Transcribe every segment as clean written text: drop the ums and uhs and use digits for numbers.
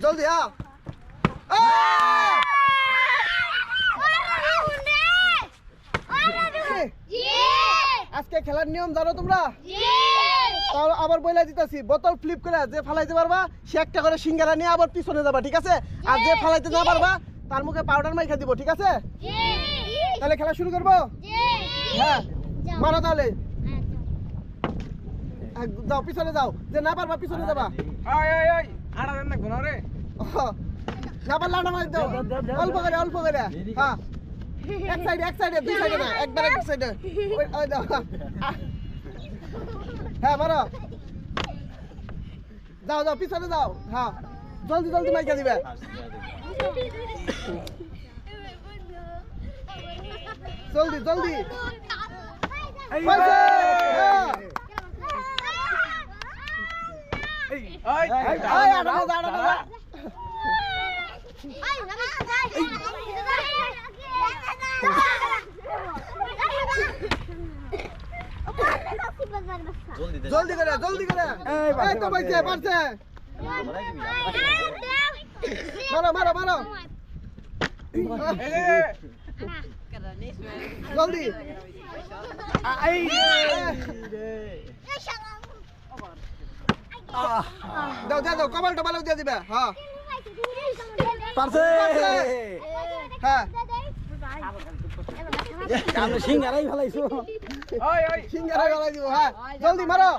জলদি হ্যাঁ আজকে খেলার নিয়ম জানো তোমরা? তাহলে আবার বইলা দিতেছি, বোতল ফ্লিপ করে যে ফালাইতে পারবা সে একটা করে সিঙ্গারা নিয়ে আবার পিছনে যাবা, ঠিক আছে? আর যে ফালাইতে না পারবা তার মুখে পাউডার মাইখা দিব, ঠিক আছে? তাহলে খেলা শুরু করবো? হ্যাঁ মারো তাহলে, যাও পিছনে যাও, যে না পারবা পিছনে যাবা। না পারলে আটা মারি দাও, অল্প করে হ্যাঁ এক সাইডে দুই সাইডে না, একবার এক সাইডে। ওই দাও হ্যাঁ মারো, যাও পিছনে যাও। হ্যাঁ জলদি মাইকা দিবে। জলদি জলদি করে এই তো পারছে মারো জলদি দাও কপালটা ভালো দিয়ে দিবে। হ্যাঁ পারছে হ্যাঁ সিঙ্গারাই ফেলাইছো, সিঙ্গারা ফেলাই দিব। হ্যাঁ জলদি মারো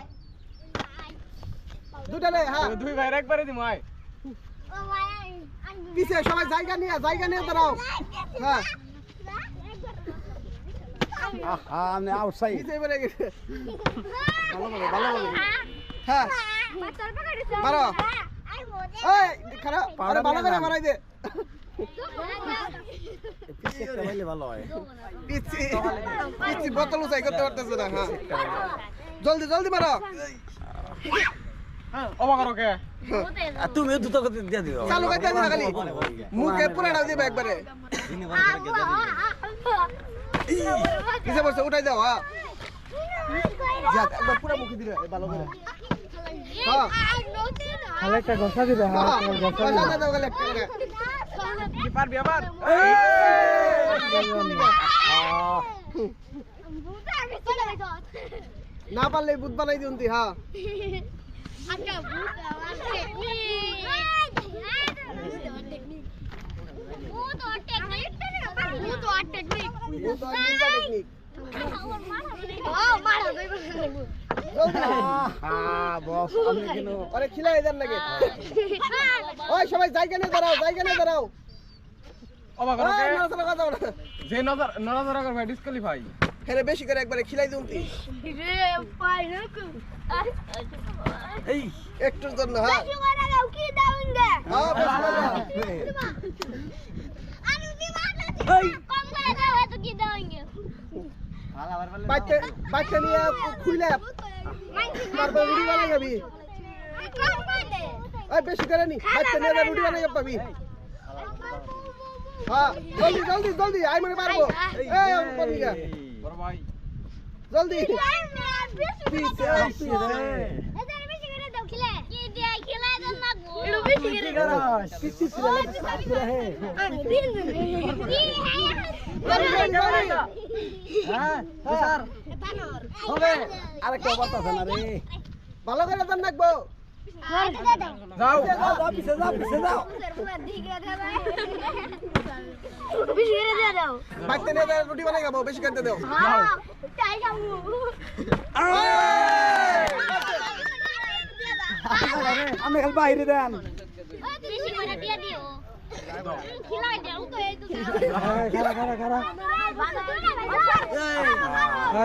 দুটা রে। হ্যাঁ দুই ভাই একবারে দিমু। আয় পিছে সবাই জায়গা নিয়ে দাঁড়াও। হ্যাঁ আমি আউটসাইড পিছে পড়ে গেছে। ভালো হ্যাঁ মারো। এই খারাপ আরে ভালো করে মারাই দে। পিছি বোতল উঁচাই করতে পারতেছে না। হ্যাঁ জলদি মারো। তুমি দুটো দিয়ে দিও, চালু করতে না খালি মুখে পুরাটা দিবে একবারে। কিসে বলছে উঠাই দাও। হ্যাঁ একবার পুরো মুখে দিলে ভালো করে। হ্যাঁ খালি একটা ঘষা দিবে। হ্যাঁ ঘষা দাও খালি একটা করে। কি পারবি আবার? না পারলে ভূত বানাই দিউন তুই। হ্যাঁ খিলাই দেন নাকি? ওই সবাই জায়গা নিয়ে দাঁড়াও। ডিসকালিফাই হেরে বেশি করে একবারে খিলাই দিউন তুই এই একটুর জন্য। হ্যাঁ বাচ্চা নিয়ে খুইলে রুটি বানাই যাবি। বেশি করে নি বাচ্চা নিয়ে রুটি বানাই পাবি। হ্যাঁ জলদি আই মনে পারবো। জলদি আরেকটা অবস্থা আছে না রে, ভালো করে দেন নাকবো। যাও পিছে যাও বাচ্চা নিয়ে রুটি বানাই খাবো, বেশি করতে দাও। আমি খালি বাইরে দেন।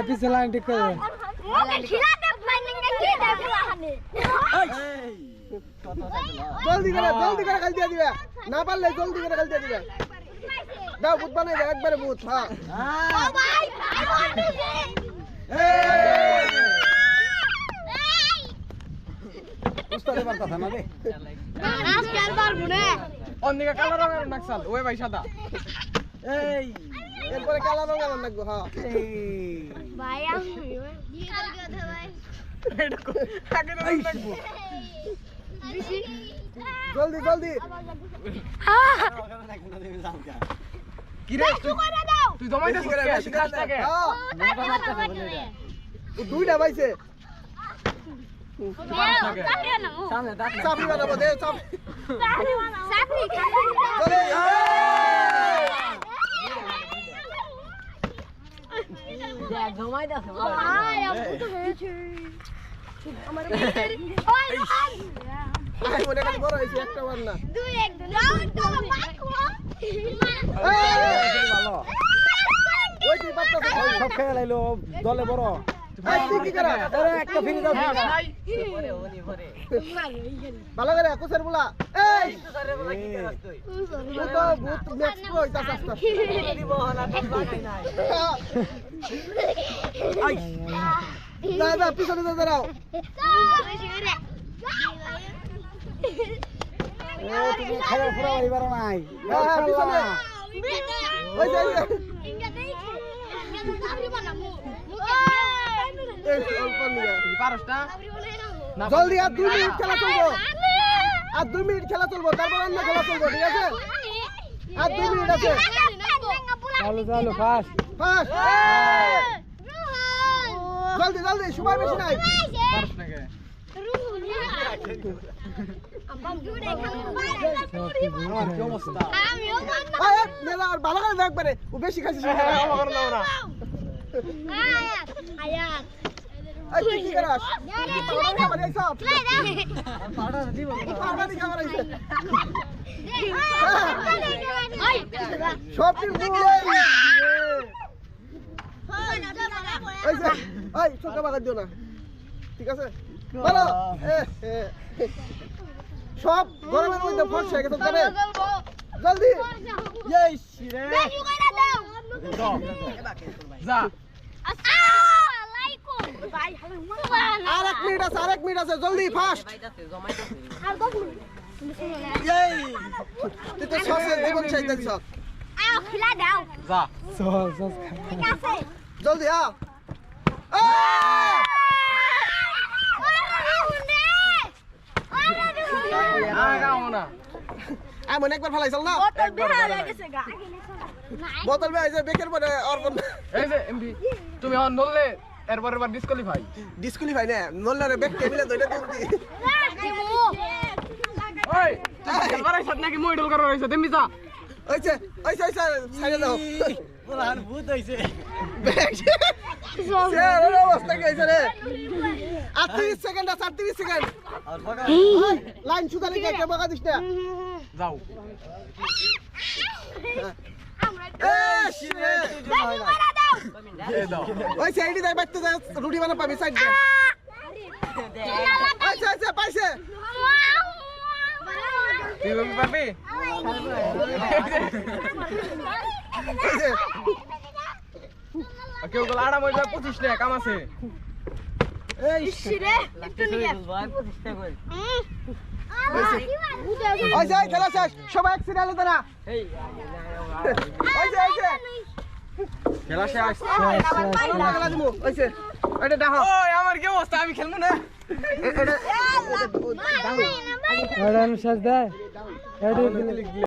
পিছে লাইন ঠিক করে জলদি করে খালি দিয়ে দিবে। না পারলে জলদি করে খালি দিয়ে দিবে। দাও ভূত বানাই দাও একবারে ভূত। হ্যাঁ বুঝতে পারতাছ না রে। অন্যদিকে কালো রঙের নাকসাল ওই ভাই সাদা। এই এরপরে কালো রঙের নাকবো। হ্যাঁ ভাই আমি কি করে কথা ভাই এটা আগে রঙ নাকবো। জলদি জলদি কি রে তুই জমাইতেছিস কে কাজটাকে দুইটা পাইছে চাপি বানাবো দে চাপি মনে খালি বড় হয়েছে একটা বার না ওই তুই বাচ্চা সব খেয়ে লাইলো দলে বড় তুই কি করা একটা ফিরে দাও ভালো করে কোসের বলা এই তুই তো ভূত ম্যাক্স প্রো হইতাছ আস্তে না না পিছনে যা দাঁড়াও তুমি খাওয়া ফুরা এবার নাই পিছনে ওই যে জলদি আর 2 মিনিট খেলা চলবো আর 2 মিনিট খেলা চলবো তারপর অন্য খেলা চলবো ঠিক আছে আর 2 মিনিট আছে চালু চালু ফাস্ট ফাস্ট জলদি জলদি সময় বেশি নাই মেলা আর ভালো করে দেখ পারে ও বেশি খাইছিস এই তুই কি করাস খাবার এই সব খাবার আইছে সব ঠিক এই যে এই চোখা বাগা দিও না ঠিক আছে বলো সব গরমের মধ্যে ফর্সা হয়ে গেছে জানে জলদি এই রে যা আর 1 মিনিট আছে জলদি ফাস্ট এই তুই তো সসের জীবন চাইতেছ যা সস জলদি আ না এমন একবার ফেলাইছল না বোতল বেয়ে বেকের পরে অর্পণ এই যে এমবি তুমি এখন নললে এরপর এবার ডিসকোয়ালিফাই ডিসকুয়ালিফাই না নল্লারে বেক টেবিলে ধরে দিবি ওই তুই খেলবার আইছ নাকি মইডল করার আইছ দেমি যা ওইছে ওইছে ওইছে সাইডে দাও পুরান ভূত হইছে বেক সে অবস্থা কি হইছে রে 38 সেকেন্ড আছে 38 সেকেন্ড আর বগা লাইন সুদা লিখে কে বকা দিস না যাও এই দাও ওই সাইডে যাই বাইতে যা রুটি বানা পাবি সাইড দে আচ্ছা আচ্ছা পাইছে তুই বলবি পাবি কেউ গেল আড়া মজা 25 টাকা কাম আছে এই একটু নিয়ে ভাই 25 টাকা কই ওই যে খেলা শেষ সবাই এক সিরিয়ালে দাঁড়া এই ওই যে খেলা শেষ খেলা দিমু ওই যে এটা দেখো ওই আমার কি অবস্থা আমি খেলবো না এটা শেষ দেয়